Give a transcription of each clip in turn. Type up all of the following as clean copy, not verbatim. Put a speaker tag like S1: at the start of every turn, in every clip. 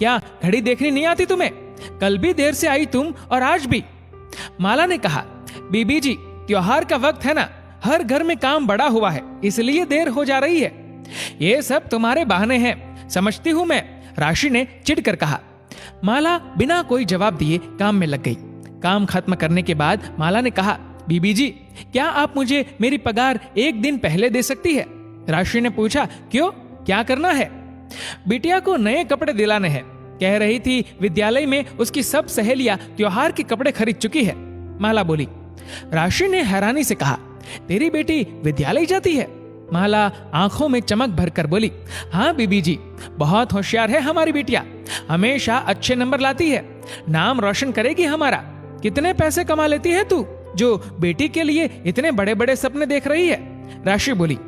S1: क्या घड़ी देखनी नहीं आती तुम्हें? कल भी देर से आई तुम और आज भी। माला ने कहा, बीबी जी त्योहार का वक्त है ना, हर घर में काम बड़ा हुआ है, इसलिए देर हो जा रही है। ये सब तुम्हारे बहाने हैं, समझती हूं मैं, राशि ने चिढ़कर कहा। माला बिना कोई जवाब दिए काम में लग गई। काम खत्म करने के बाद माला ने कहा, बीबी जी क्या आप मुझे मेरी पगार एक दिन पहले दे सकती है? राशि ने पूछा, क्यों, क्या करना है? बिटिया को नए कपड़े दिलाने हैं, कह रही थी विद्यालय में उसकी सब सहेलियां त्योहार के कपड़े खरीद चुकी है, माला बोली। राशि ने हैरानी से कहा, तेरी बेटी विद्यालय जाती है? माला आंखों में चमक भरकर बोली, हाँ बीबी जी, बहुत होशियार है हमारी बिटिया, हमेशा अच्छे नंबर लाती है, नाम रोशन करेगी हमारा। कितने पैसे कमा लेती है तू, जो बेटी के लिए इतने बड़े बड़े सपने देख रही है? राशि बोली।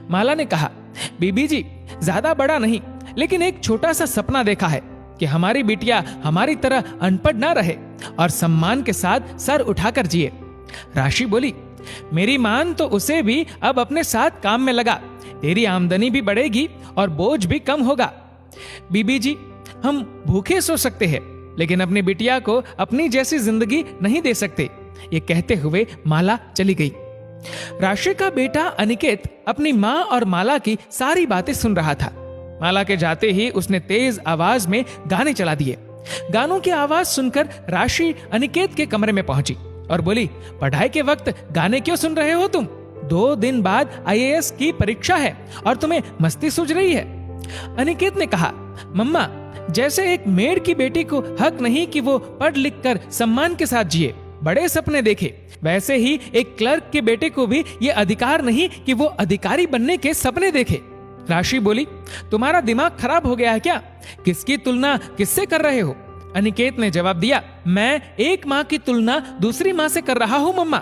S1: माला ने कहा, बीबी जी ज्यादा बड़ा नहीं, लेकिन एक छोटा सा सपना देखा है कि हमारी बिटिया हमारी तरह अनपढ़ ना रहे और सम्मान के साथ सर उठाकर जिए। राशि बोली, मेरी मान तो उसे भी अब अपने साथ काम में लगा, तेरी आमदनी भी बढ़ेगी और बोझ भी कम होगा। बीबी जी हम भूखे सो सकते हैं, लेकिन अपनी बिटिया को अपनी जैसी जिंदगी नहीं दे सकते। ये कहते हुए माला चली गई। राशि का बेटा अनिकेत अपनी माँ और माला की सारी बातें सुन रहा था। माला के जाते ही उसने तेज आवाज में गाने चला दिए। गानों की आवाज सुनकर राशि अनिकेत के कमरे में पहुंची और बोली, पढ़ाई के वक्त गाने क्यों सुन रहे हो तुम? 2 दिन बाद IAS की परीक्षा है और तुम्हें मस्ती सूझ रही है। अनिकेत ने कहा, मम्मा जैसे एक मेड़ की बेटी को हक नहीं कि वो पढ़ लिख कर सम्मान के साथ जिए, बड़े सपने देखे, वैसे ही एक क्लर्क के बेटे को भी ये अधिकार नहीं कि वो अधिकारी बनने के सपने देखे। राशि बोली, तुम्हारा दिमाग खराब हो गया है क्या? किसकी तुलना किससे कर रहे हो? अनिकेत ने जवाब दिया, मैं एक माँ की तुलना दूसरी माँ से कर रहा हूँ मम्मा।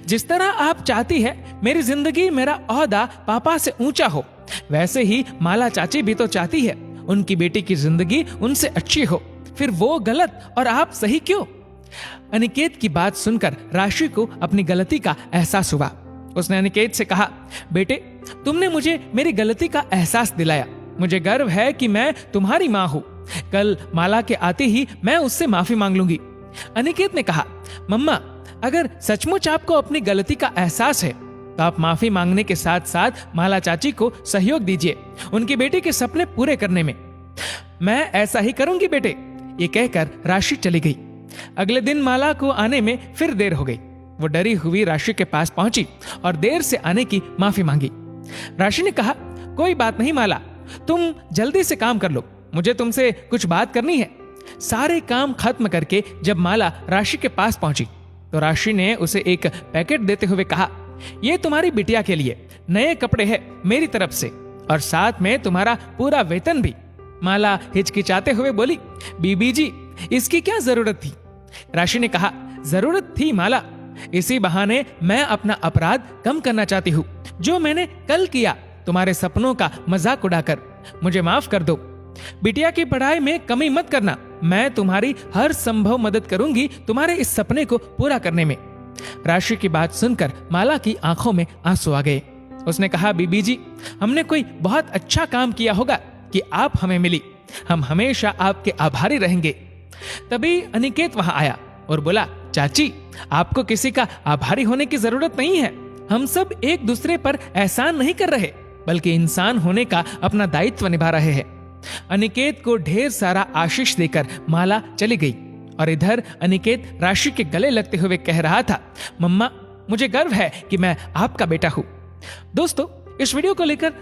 S1: जिस तरह आप चाहती है मेरी जिंदगी, मेरा ओहदा पापा से ऊंचा हो, वैसे ही माला चाची भी तो चाहती है उनकी बेटी की जिंदगी उनसे अच्छी हो। फिर वो गलत और आप सही क्यों? अनिकेत की बात सुनकर राशि को अपनी गलती का एहसास हुआ। उसने अनिकेत से कहा, बेटे तुमने मुझे मेरी गलती का एहसास दिलाया, मुझे गर्व है कि मैं तुम्हारी माँ हूँ। कल माला के आते ही मैं उससे माफी मांग लूंगी। अनिकेत ने कहा, मम्मा अगर सचमुच आपको अपनी गलती का एहसास है तो आप माफी मांगने के साथ साथ माला चाची को सहयोग दीजिए उनकी बेटी के सपने पूरे करने में। मैं ऐसा ही करूंगी बेटे, ये कहकर राशि चली गई। अगले दिन माला को आने में फिर देर हो गई। वो डरी हुई राशि के पास पहुंची और देर से आने की माफी मांगी। राशि ने कहा, कोई बात नहीं माला, तुम जल्दी से काम कर लो, मुझे तुमसे कुछ बात करनी है। सारे काम खत्म करके जब माला राशि के पास पहुंची तो राशि ने उसे एक पैकेट देते हुए कहा, ये तुम्हारी बिटिया के लिए नए कपड़े हैं मेरी तरफ से और साथ में तुम्हारा पूरा वेतन भी। माला हिचकिचाते हुए बोली, बीबी जी इसकी क्या जरूरत थी? राशि ने कहा, जरूरत थी माला, इसी बहाने मैं अपना अपराध कम करना चाहती हूँ जो मैंने कल किया तुम्हारे सपनों का मजाक उड़ाकर। मुझे माफ कर दो। बिटिया की पढ़ाई में कमी मत करना, मैं तुम्हारी हर संभव मदद करूंगी तुम्हारे इस सपने को पूरा करने में। राशि की बात सुनकर माला की आंखों में आंसू आ गए। उसने कहा, बीबी जी हमने कोई बहुत अच्छा काम किया होगा कि आप हमें मिली, हम हमेशा आपके आभारी रहेंगे। तभी अनिकेत वहां आया और बोला, चाची आपको किसी का आभारी होने की जरूरत नहीं है, हम सब एक दूसरे पर एहसान नहीं कर रहे बल्कि इंसान होने का अपना दायित्व निभा रहे हैं। अनिकेत को ढेर सारा आशीष देकर माला चली गई और इधर अनिकेत राशि के गले लगते हुए कह रहा था, मम्मा मुझे गर्व है कि मैं आपका बेटा हूं। दोस्तों इस वीडियो को लेकर